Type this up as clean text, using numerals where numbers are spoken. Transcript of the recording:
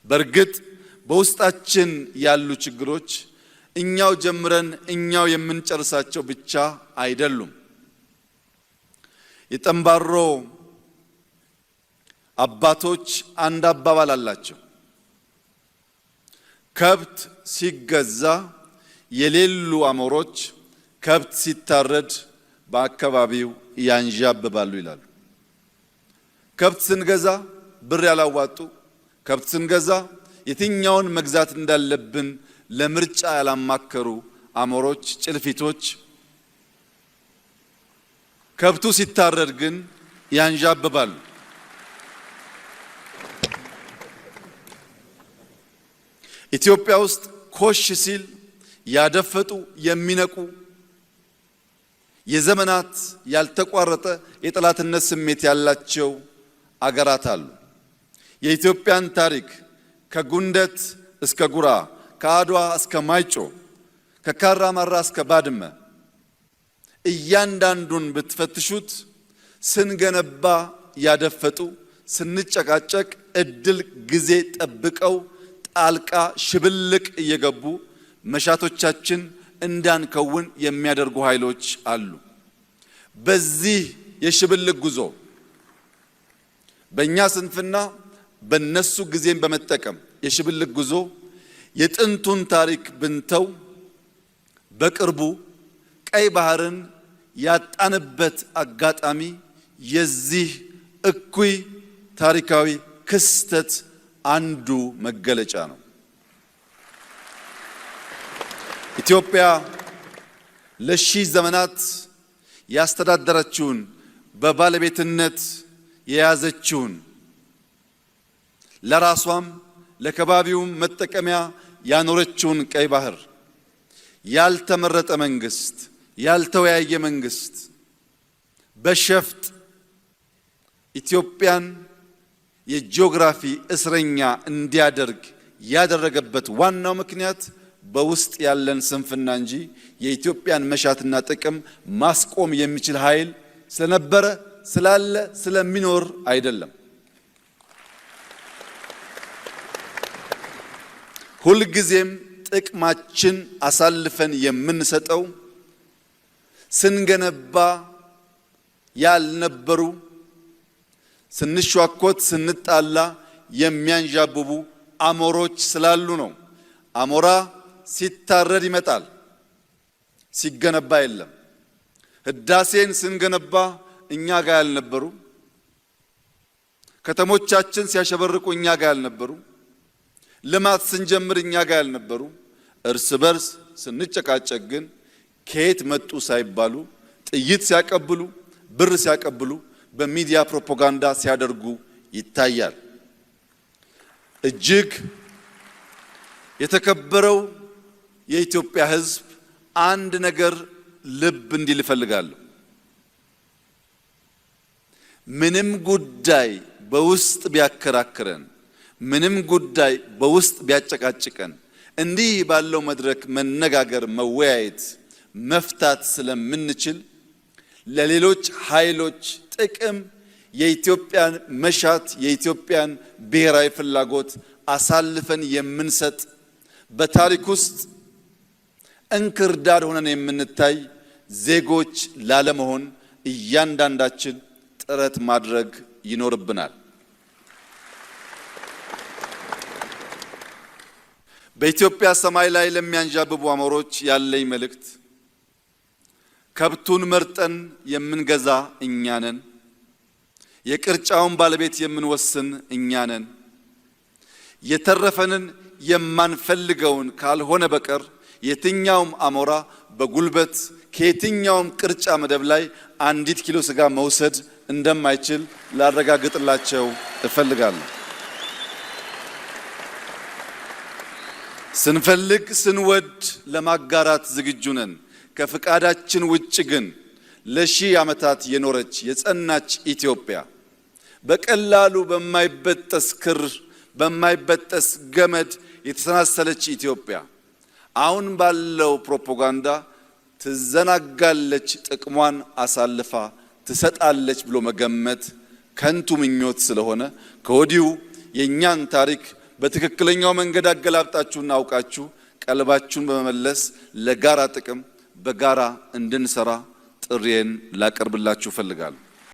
በርግጥ በውስጣችን ያሉ ችግሮች እኛው ጀምረን እኛው የምንጨርሳቸው ብቻ አይደሉም። የጠንባሮ አባቶች አንድ አባባል አላቸው። ከብት ሲገዛ የሌሉ አሞሮች ከብት ሲታረድ በአካባቢው ያንዣብባሉ ይላሉ። ከብት ስንገዛ ብር ያላዋጡ፣ ከብት ስንገዛ የትኛውን መግዛት እንዳለብን ለምርጫ ያላማከሩ አሞሮች፣ ጭልፊቶች ከብቱ ሲታረድ ግን ያንዣብባሉ። ኢትዮጵያ ውስጥ ኮሽ ሲል ያደፈጡ የሚነቁ የዘመናት ያልተቋረጠ የጠላትነት ስሜት ያላቸው አገራት አሉ። የኢትዮጵያን ታሪክ ከጉንደት እስከ ጉራ፣ ከአድዋ እስከ ማይጮ፣ ከካራማራ እስከ ባድመ እያንዳንዱን ብትፈትሹት ስንገነባ ያደፈጡ፣ ስንጨቃጨቅ እድል ጊዜ ጠብቀው ጣልቃ ሽብልቅ እየገቡ መሻቶቻችን እንዳንከውን የሚያደርጉ ኃይሎች አሉ። በዚህ የሽብልቅ ጉዞ በእኛ ስንፍና በነሱ ጊዜን በመጠቀም የሽብልቅ ጉዞ የጥንቱን ታሪክ ብንተው በቅርቡ ቀይ ባህርን ያጣንበት አጋጣሚ የዚህ እኩይ ታሪካዊ ክስተት አንዱ መገለጫ ነው። ኢትዮጵያ ለሺህ ዘመናት ያስተዳደረችውን በባለቤትነት የያዘችውን ለራሷም ለከባቢውም መጠቀሚያ ያኖረችውን ቀይ ባህር ያልተመረጠ መንግስት፣ ያልተወያየ መንግስት በሸፍጥ ኢትዮጵያን የጂኦግራፊ እስረኛ እንዲያደርግ ያደረገበት ዋናው ምክንያት በውስጥ ያለን ስንፍና እንጂ የኢትዮጵያን መሻትና ጥቅም ማስቆም የሚችል ኃይል ስለነበረ ስላለ ስለሚኖር አይደለም። ሁልጊዜም ጥቅማችን አሳልፈን የምንሰጠው ስንገነባ ያልነበሩ፣ ስንሿኮት ስንጣላ የሚያንዣብቡ አሞሮች ስላሉ ነው። አሞራ ሲታረድ ይመጣል፣ ሲገነባ የለም። ህዳሴን ስንገነባ እኛ ጋር ያልነበሩ፣ ከተሞቻችን ሲያሸበርቁ እኛ ጋር ያልነበሩ፣ ልማት ስንጀምር እኛ ጋር ያልነበሩ፣ እርስ በርስ ስንጨቃጨቅ ግን ከየት መጡ ሳይባሉ ጥይት ሲያቀብሉ፣ ብር ሲያቀብሉ፣ በሚዲያ ፕሮፓጋንዳ ሲያደርጉ ይታያል። እጅግ የተከበረው የኢትዮጵያ ሕዝብ አንድ ነገር ልብ እንዲል እፈልጋለሁ። ምንም ጉዳይ በውስጥ ቢያከራክረን፣ ምንም ጉዳይ በውስጥ ቢያጨቃጭቀን እንዲህ ባለው መድረክ መነጋገር፣ መወያየት፣ መፍታት ስለምንችል ለሌሎች ኃይሎች ጥቅም የኢትዮጵያን መሻት፣ የኢትዮጵያን ብሔራዊ ፍላጎት አሳልፈን የምንሰጥ በታሪክ ውስጥ እንክርዳድ ሆነን የምንታይ ዜጎች ላለመሆን እያንዳንዳችን ጥረት ማድረግ ይኖርብናል። በኢትዮጵያ ሰማይ ላይ ለሚያንዣብቡ አሞሮች ያለኝ መልእክት ከብቱን መርጠን የምንገዛ እኛ ነን። የቅርጫውን ባለቤት የምንወስን እኛ ነን። የተረፈንን የማንፈልገውን ካልሆነ በቀር የትኛውም አሞራ በጉልበት ከየትኛውም ቅርጫ መደብ ላይ አንዲት ኪሎ ስጋ መውሰድ እንደማይችል ላረጋግጥላቸው እፈልጋለሁ። ስንፈልግ ስንወድ ለማጋራት ዝግጁ ነን። ከፍቃዳችን ውጭ ግን ለሺህ ዓመታት የኖረች የጸናች ኢትዮጵያ በቀላሉ በማይበጠስ ክር በማይበጠስ ገመድ የተሰናሰለች ኢትዮጵያ አሁን ባለው ፕሮፓጋንዳ ትዘናጋለች፣ ጥቅሟን አሳልፋ ትሰጣለች ብሎ መገመት ከንቱ ምኞት ስለሆነ ከወዲሁ የኛን ታሪክ በትክክለኛው መንገድ አገላብጣችሁና አውቃችሁ ቀልባችሁን በመመለስ ለጋራ ጥቅም በጋራ እንድንሰራ ጥሪዬን ላቀርብላችሁ ፈልጋለሁ።